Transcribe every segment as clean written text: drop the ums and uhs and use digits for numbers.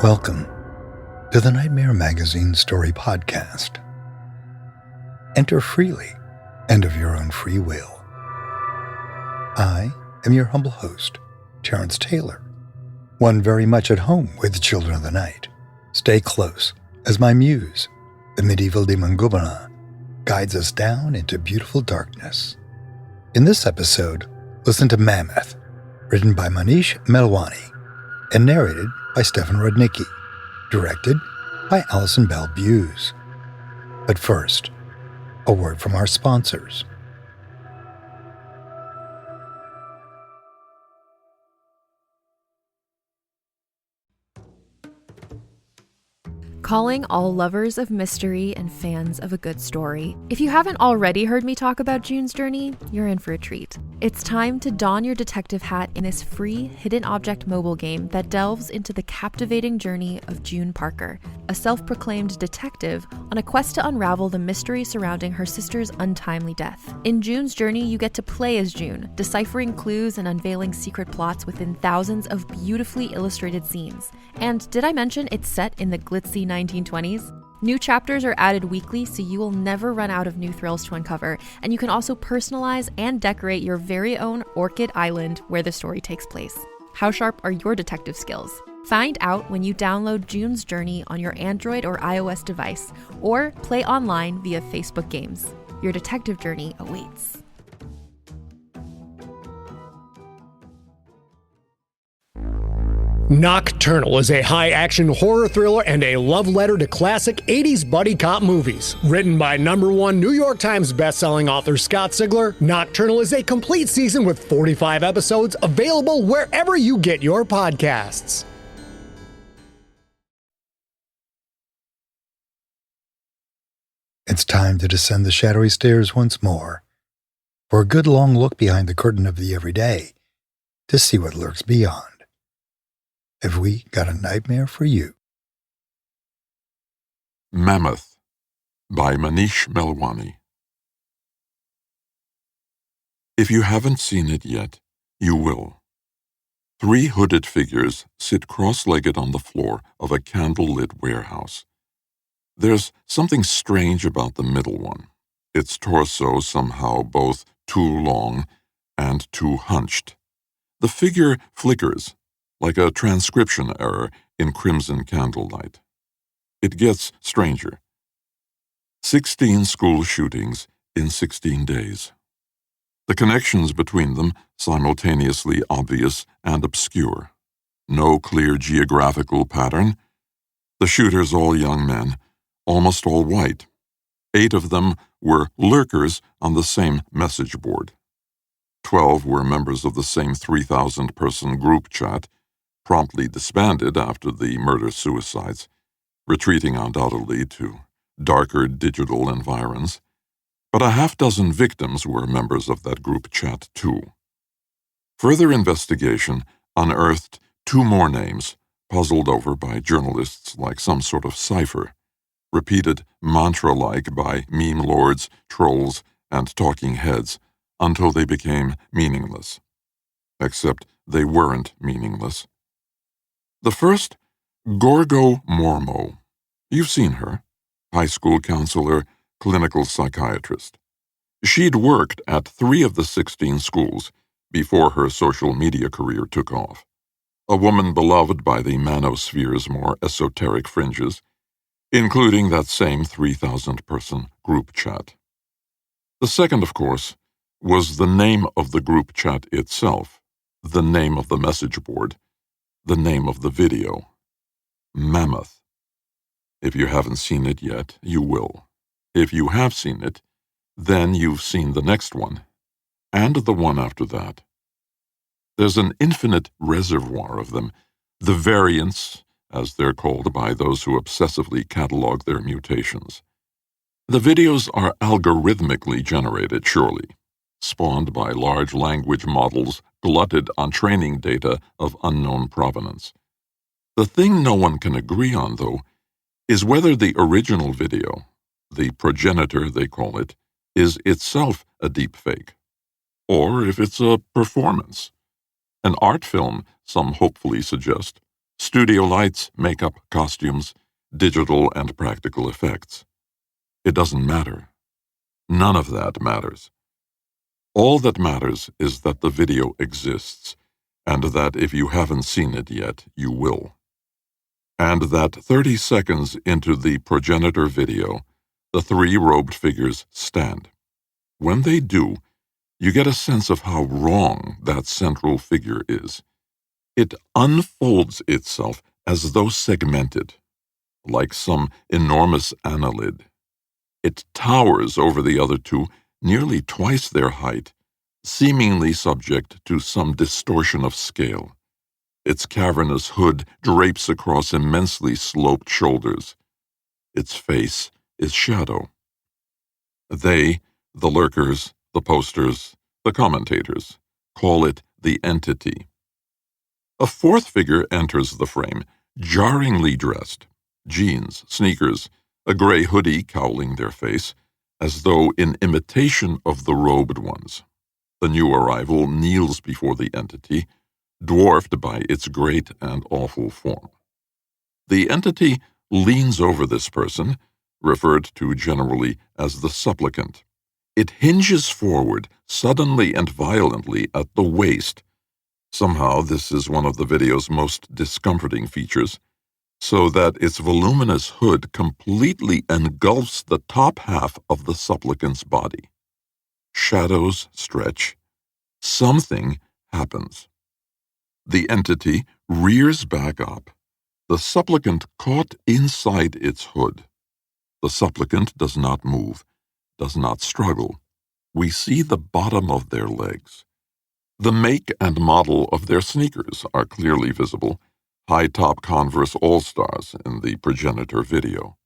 Welcome to the Nightmare Magazine Story Podcast. Enter freely and of your own free will. I am your humble host, Terrence Taylor, one very much at home with Children of the Night. Stay close as my muse, the medieval demon Gubana, guides us down into beautiful darkness. In this episode, listen to Mammoth, written by Manish Melwani and narrated by Stefan Rudnicki, directed by Alison Bell Buse. But first, a word from our sponsors. Calling all lovers of mystery and fans of a good story. If you haven't already heard me talk about June's Journey, you're in for a treat. It's time to don your detective hat in this free hidden object mobile game that delves into the captivating journey of June Parker, a self-proclaimed detective on a quest to unravel the mystery surrounding her sister's untimely death. In June's Journey, you get to play as June, deciphering clues and unveiling secret plots within thousands of beautifully illustrated scenes. And did I mention it's set in the glitzy 1920s? New chapters are added weekly, so you will never run out of new thrills to uncover, and you can also personalize and decorate your very own Orchid Island where the story takes place. How sharp are your detective skills? Find out when you download June's Journey on your Android or iOS device, or play online via Facebook Games. Your detective journey awaits. Nocturnal is a high-action horror thriller and a love letter to classic 80s buddy cop movies. Written by #1 New York Times bestselling author Scott Sigler, Nocturnal is a complete season with 45 episodes available wherever you get your podcasts. It's time to descend the shadowy stairs once more, for a good long look behind the curtain of the everyday to see what lurks beyond. Have we got a nightmare for you? Mammoth by Manish Melwani. If you haven't seen it yet, you will. 3 hooded figures sit cross-legged on the floor of a candle-lit warehouse. There's something strange about the middle one, its torso somehow both too long and too hunched. The figure flickers, like a transcription error in crimson candlelight. It gets stranger. 16 school shootings in 16 days. The connections between them simultaneously obvious and obscure. No clear geographical pattern. The shooters all young men, almost all white. 8 of them were lurkers on the same message board. 12 were members of the same 3,000-person group chat, promptly disbanded after the murder-suicides, retreating undoubtedly to darker digital environs. But a half-dozen victims were members of that group chat, too. Further investigation unearthed 2 more names, puzzled over by journalists like some sort of cipher, repeated mantra-like by meme lords, trolls, and talking heads, until they became meaningless. Except they weren't meaningless. The first, Gorgo Mormo. You've seen her. High school counselor, clinical psychiatrist. She'd worked at 3 of the 16 schools before her social media career took off. A woman beloved by the manosphere's more esoteric fringes, including that same 3,000-person group chat. The second, of course, was the name of the group chat itself, the name of the message board, the name of the video. Mammoth. If you haven't seen it yet, you will. If you have seen it, then you've seen the next one, and the one after that. There's an infinite reservoir of them, the variants, as they're called by those who obsessively catalog their mutations. The videos are algorithmically generated, surely, spawned by large language models glutted on training data of unknown provenance. The thing no one can agree on, though, is whether the original video, the progenitor they call it, is itself a deepfake, or if it's a performance, an art film, some hopefully suggest, studio lights, makeup, costumes, digital and practical effects. It doesn't matter. None of that matters. All that matters is that the video exists, and that if you haven't seen it yet, you will. And that 30 seconds into the progenitor video, the three robed figures stand. When they do, you get a sense of how wrong that central figure is. It unfolds itself as though segmented, like some enormous annelid. It towers over the other two, nearly twice their height, seemingly subject to some distortion of scale. Its cavernous hood drapes across immensely sloped shoulders. Its face is shadow. They, the lurkers, the posters, the commentators, call it the entity. A fourth figure enters the frame, jarringly dressed, jeans, sneakers, a gray hoodie cowling their face, as though in imitation of the robed ones. The new arrival kneels before the entity, dwarfed by its great and awful form. The entity leans over this person, referred to generally as the supplicant. It hinges forward, suddenly and violently, at the waist. Somehow this is one of the video's most discomforting features, so that its voluminous hood completely engulfs the top half of the supplicant's body. Shadows stretch. Something happens. The entity rears back up, the supplicant caught inside its hood. The supplicant does not move, does not struggle. We see the bottom of their legs. The make and model of their sneakers are clearly visible, high-top Converse All-Stars in the progenitor video.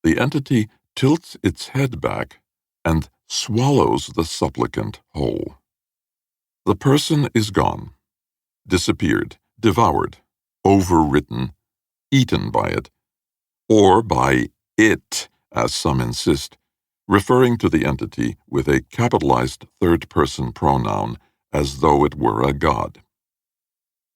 The entity tilts its head back and swallows the supplicant whole. The person is gone, disappeared, devoured, overwritten, eaten by it, or by it, as some insist, referring to the entity with a capitalized third-person pronoun as though it were a god.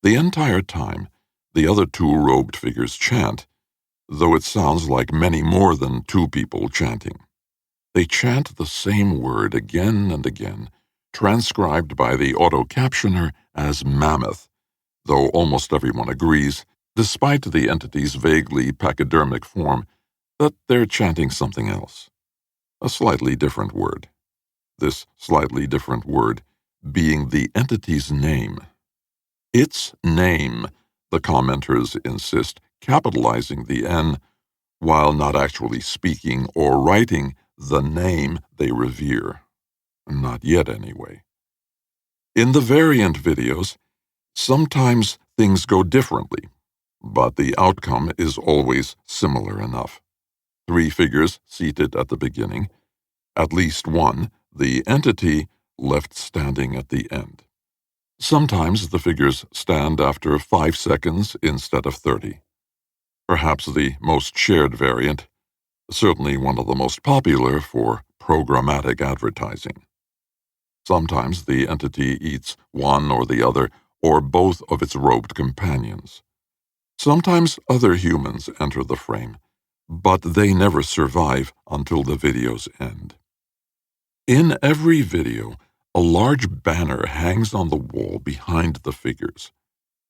The entire time, the other two robed figures chant, though it sounds like many more than two people chanting. They chant the same word again and again, transcribed by the auto-captioner as mammoth, though almost everyone agrees, despite the entity's vaguely pachydermic form, that they're chanting something else. A slightly different word. This slightly different word being the entity's name. Its name, the commenters insist, capitalizing the N, while not actually speaking or writing the name they revere. Not yet, anyway. In the variant videos, sometimes things go differently, but the outcome is always similar enough. Three figures seated at the beginning, at least one, the entity, left standing at the end. Sometimes the figures stand after 5 seconds instead of 30. Perhaps the most shared variant, certainly one of the most popular for programmatic advertising. Sometimes the entity eats one or the other, or both of its robed companions. Sometimes other humans enter the frame, but they never survive until the videos end. In every video, a large banner hangs on the wall behind the figures.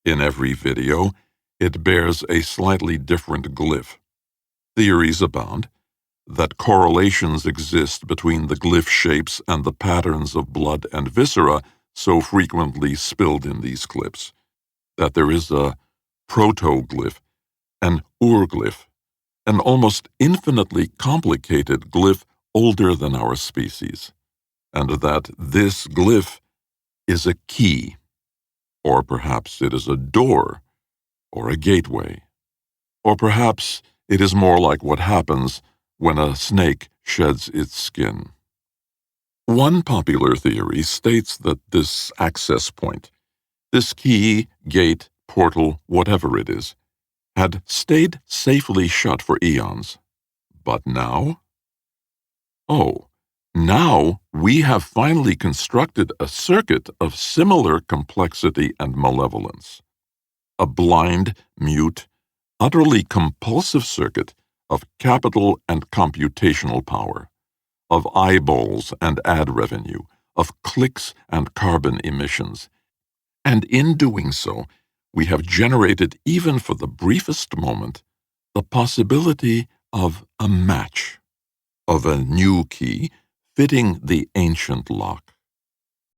In every video, it bears a slightly different glyph. Theories abound that correlations exist between the glyph shapes and the patterns of blood and viscera so frequently spilled in these clips, that there is a protoglyph, an urglyph, an almost infinitely complicated glyph older than our species, and that this glyph is a key, or perhaps it is a door, or a gateway, or perhaps it is more like what happens when a snake sheds its skin. One popular theory states that this access point, this key, gate, portal, whatever it is, had stayed safely shut for eons. But now? Oh, now we have finally constructed a circuit of similar complexity and malevolence. a blind, mute, utterly compulsive circuit of capital and computational power, of eyeballs and ad revenue, of clicks and carbon emissions. And in doing so, we have generated, even for the briefest moment, the possibility of a match, of a new key fitting the ancient lock.